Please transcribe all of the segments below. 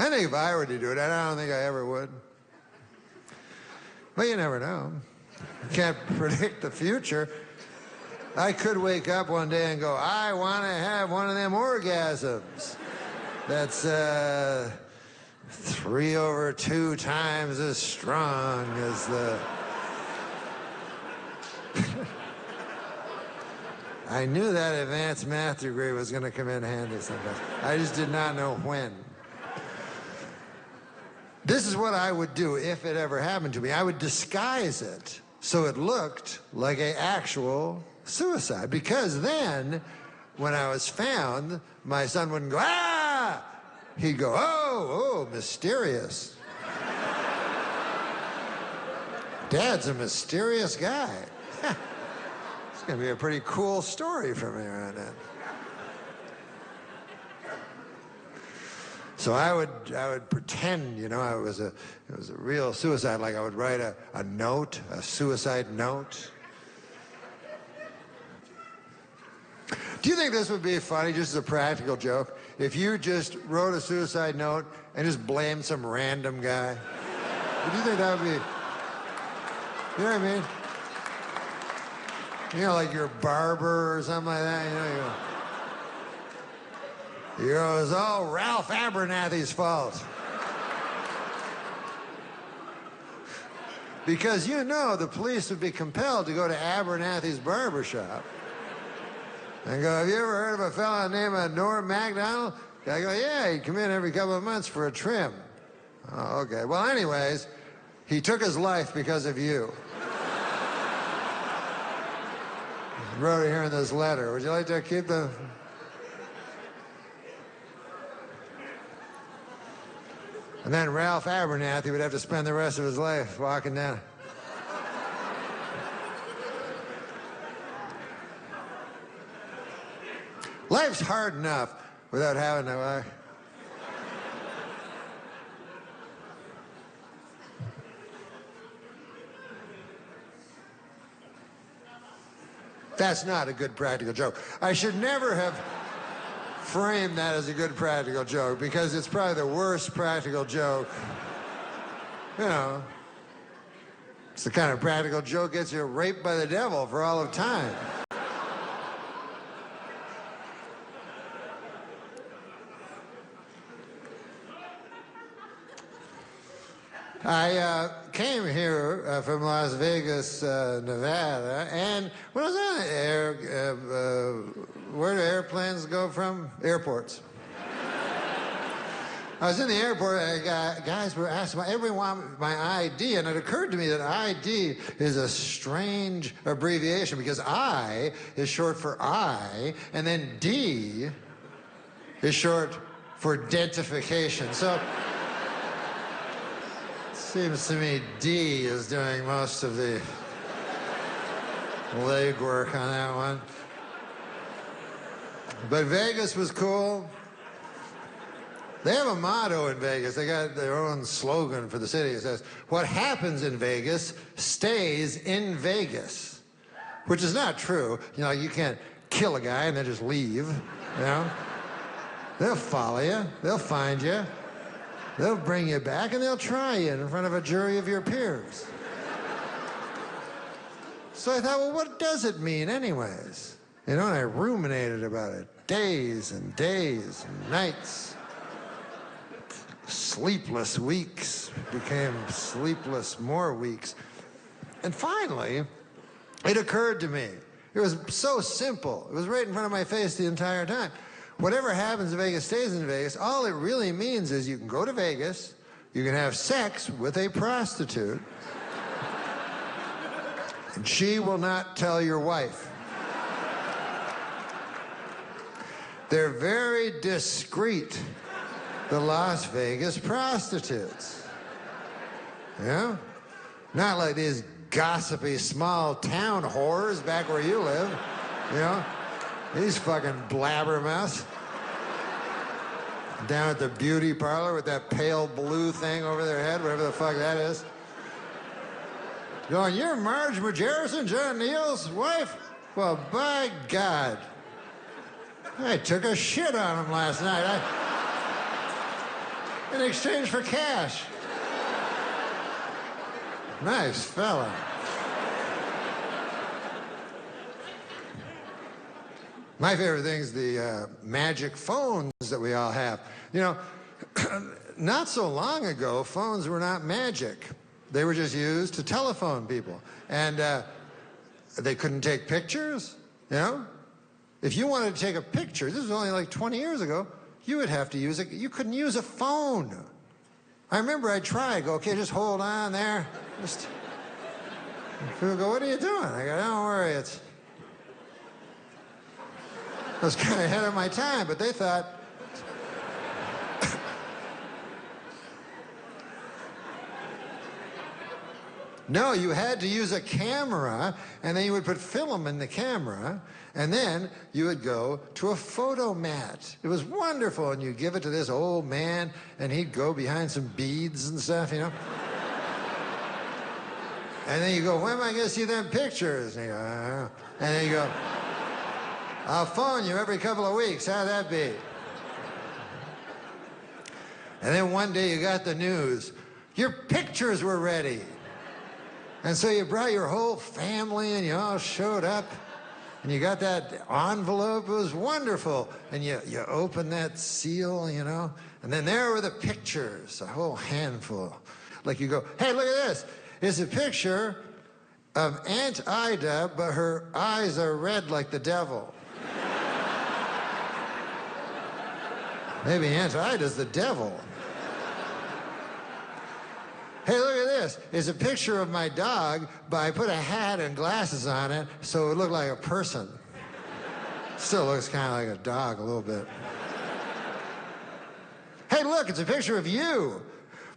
I think if I were to do it, I don't think I ever would. But you never know. You can't predict the future. I could wake up one day and go, I want to have one of them orgasms. That's 3 over 2 times as strong as the... I knew that advanced math degree was going to come in handy sometime. I just did not know when. This is what I would do if it ever happened to me. I would disguise it so it looked like an actual suicide. Because then, when I was found, my son wouldn't go, ah! He'd go, oh, mysterious. Dad's a mysterious guy. It's going to be a pretty cool story from here on in. So I would pretend, you know, it was a real suicide. Like I would write a note, a suicide note. Do you think this would be funny, just as a practical joke, if you just wrote a suicide note and just blamed some random guy? Do you think that would be, you know what I mean? You know, like you're Barber or something like that, you know, it was all Ralph Abernathy's fault. Because you know the police would be compelled to go to Abernathy's barber shop and go, have you ever heard of a fellow named Norm MacDonald? I go, yeah, he'd come in every couple of months for a trim. Oh, okay. Well, anyways, he took his life because of you. He wrote it here in this letter. Would you like to keep the... And then Ralph Abernathy would have to spend the rest of his life walking down. Life's hard enough without having to... That's not a good practical joke. I should never have framed that as a good practical joke because it's probably the worst practical joke. You know, it's the kind of practical joke gets you raped by the devil for all of time. I came here from Las Vegas, Nevada, and when I was on the air, where do airplanes go from? Airports. I was in the airport, and guys were asking, everyone wanted my ID, and it occurred to me that ID is a strange abbreviation because I is short for I, and then D is short for identification. So seems to me D is doing most of the legwork on that one. But Vegas was cool. They have a motto in Vegas. They got their own slogan for the city. It says, what happens in Vegas stays in Vegas. Which is not true. You know, you can't kill a guy and then just leave, you know? They'll follow you. They'll find you. They'll bring you back and they'll try you in front of a jury of your peers. So I thought, well, what does it mean anyways? You know, and I ruminated about it. Days and days and nights. Sleepless weeks became sleepless more weeks. And finally, it occurred to me. It was so simple. It was right in front of my face the entire time. Whatever happens in Vegas stays in Vegas. All it really means is you can go to Vegas, you can have sex with a prostitute, and she will not tell your wife. They're very discreet, the Las Vegas prostitutes. You know? Not like these gossipy small town whores back where you live, you know? These fucking blabbermouths. Down at the beauty parlor with that pale blue thing over their head, whatever the fuck that is. Going, you're Marge Majerison, John Neal's wife? Well, by God. I took a shit on him last night. in exchange for cash. Nice fella. My favorite thing is the magic phones that we all have. You know, not so long ago, phones were not magic. They were just used to telephone people. And they couldn't take pictures, you know? If you wanted to take a picture, this was only like 20 years ago, you would have to use it. You couldn't use a phone. I remember I tried. Go, okay, just hold on there. Just... People go, what are you doing? I go, don't worry, it's... I was kind of ahead of my time, but they thought... No, you had to use a camera, and then you would put film in the camera, and then you would go to a photo mat. It was wonderful, and you'd give it to this old man, and he'd go behind some beads and stuff, you know? And then you go, when am I going to see them pictures? And, you go, I don't know. And then you go, I'll phone you every couple of weeks. How'd that be? And then one day you got the news. Your pictures were ready. And so you brought your whole family and you all showed up. And you got that envelope. It was wonderful. And you opened that seal, you know. And then there were the pictures, a whole handful. Like you go, hey, look at this. It's a picture of Aunt Ida, but her eyes are red like the devil. Maybe Aunt Ida's the devil. Hey, look at this. It's a picture of my dog, but I put a hat and glasses on it so it looked like a person. Still looks kind of like a dog a little bit. Hey, look, it's a picture of you,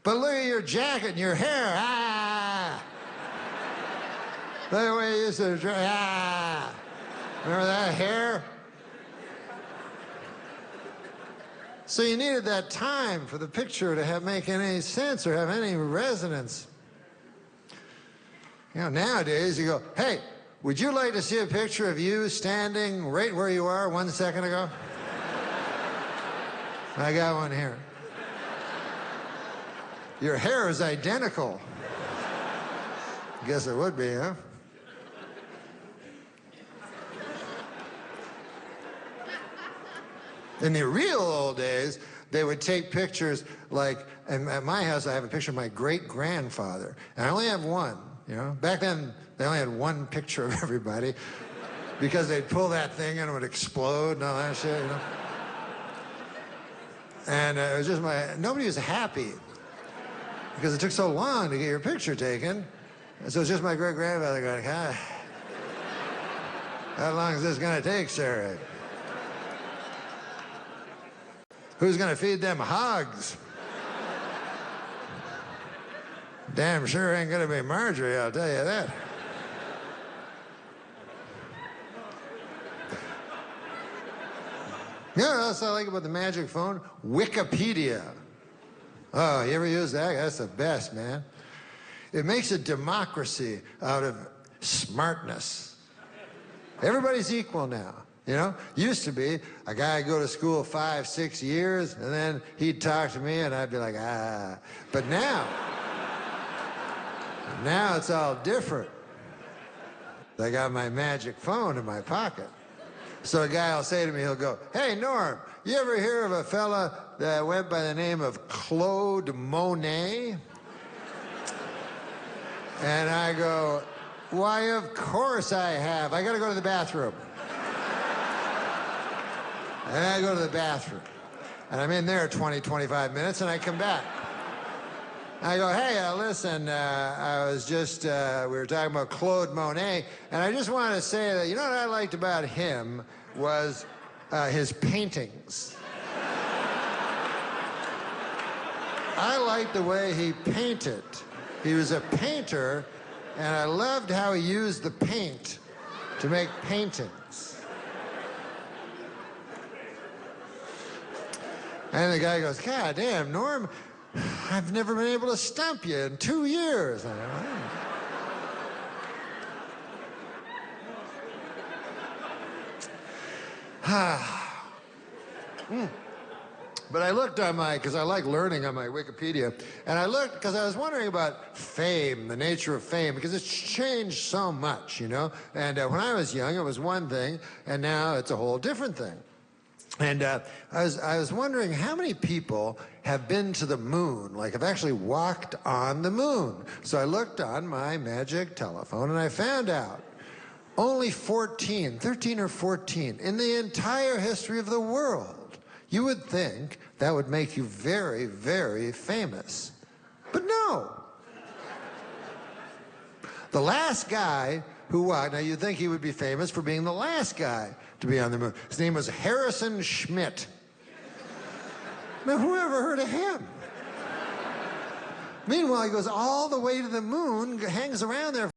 but look at your jacket and your hair. Ah! Look at the way you used to dress. Ah! Remember that hair? So you needed that time for the picture to make any sense or have any resonance. You know, nowadays you go, hey, would you like to see a picture of you standing right where you are 1 second ago? I got one here. Your hair is identical. Guess it would be, huh? In the real old days, they would take pictures like, and at my house I have a picture of my great-grandfather, and I only have one, you know? Back then, they only had one picture of everybody because they'd pull that thing and it would explode and all that shit, you know? And it was just nobody was happy because it took so long to get your picture taken. And so it's just my great-grandfather going, how long is this gonna take, Sarah? Who's gonna feed them hogs? Damn sure ain't gonna be Marjorie, I'll tell you that. You know what else I like about the magic phone? Wikipedia. Oh, you ever use that? That's the best, man. It makes a democracy out of smartness. Everybody's equal now. You know, used to be a guy would go to school 5, 6 years, and then he'd talk to me, and I'd be like, ah. But now it's all different. I got my magic phone in my pocket. So a guy will say to me, he'll go, hey, Norm, you ever hear of a fella that went by the name of Claude Monet? And I go, why, of course I have. I got to go to the bathroom. And I go to the bathroom. And I'm in there 20, 25 minutes, and I come back. I go, hey, listen, I was just, we were talking about Claude Monet, and I just wanted to say that, you know what I liked about him was his paintings. I liked the way he painted. He was a painter, and I loved how he used the paint to make paintings. And the guy goes, God damn, Norm, I've never been able to stump you in 2 years. I go, But I looked on because I like learning on my Wikipedia, and I looked because I was wondering about fame, the nature of fame, because it's changed so much, you know? And when I was young, it was one thing, and now it's a whole different thing. And I was wondering how many people have been to the moon, like have actually walked on the moon. So I looked on my magic telephone, and I found out only 13 or 14 in the entire history of the world. You would think that would make you very, very famous. But no. The last guy who walked, now you'd think he would be famous for being the last guy to be on the moon. His name was Harrison Schmidt. Now, who ever heard of him? Meanwhile, he goes all the way to the moon, hangs around there